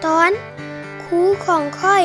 ตอนครูของค่อย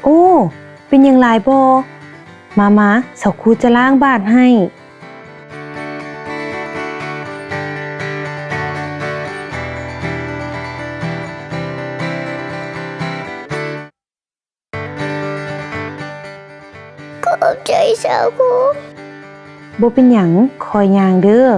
โอ้เป็นอย่างไรบ่มาเสาครูจะล้างบาทให้ขอบใจสาวครูบ่เป็นหยังคอยย่างเด้อ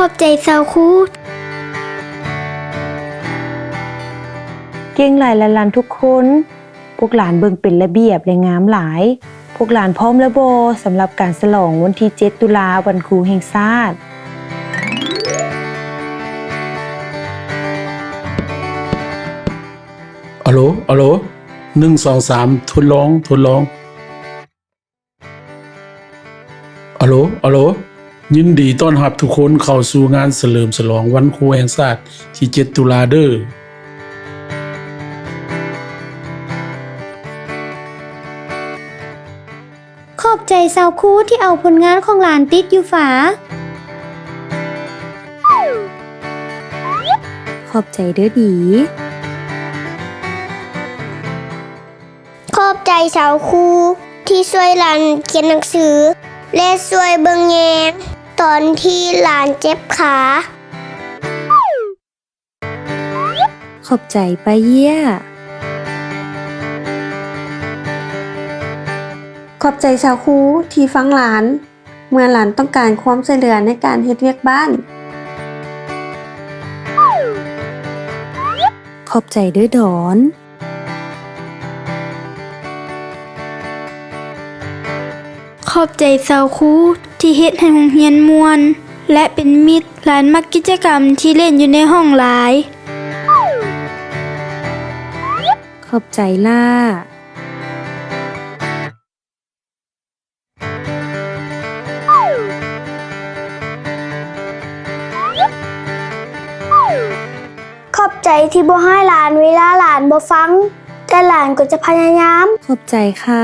ขอบใจสาวครูเก่งหลายละลานทุกคนพวกหลานเบิ่งเป็นระเบียบและงามหลายพวกหลานพร้อมแล้วบ่สำหรับการฉลองวันที่7ตุลาวันครูแห่งชาติอัลโหล1 2 3ทดลองอัลโหลยินดีต้อนรับทุกคนเข้าสู่งานเฉลิมฉลองวันครูแห่งชาติที่7ตุลาเด้อขอบใจสาวครูที่เอาผลงานของหลานติดอยู่ฝาขอบใจเด้อดีขอบใจสาวครูที่ช่วยหลานเขียนหนังสือและช่วยเบิ่งแยงตอนที่หลานเจ็บขาขอบใจป้าเยี่ยขอบใจสาวครูที่ฟังหลานเมื่อหลานต้องการความช่วยเหลือในการเฮ็ดเวียกบ้านขอบใจเด้อดอนขอบใจสาวครูที่เฮ็ดให้โรงเรียนม่วนและเป็นมิตรหลานมักกิจกรรมที่เล่นอยู่ในห้องหลายขอบใจล่า Yep. ที่บ่ให้หลานเวลาหลานบ่ฟัง แต่หลานก็จะพยายาม ขอบใจคำ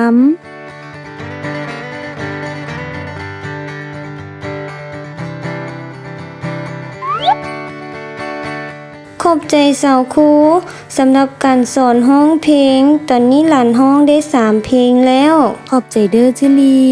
ขอบใจสาวครูสำหรับการสอนห้องเพลง ตอนนี้หลานห้องได้3 เพลงแล้ว ขอบใจเด้อจิลี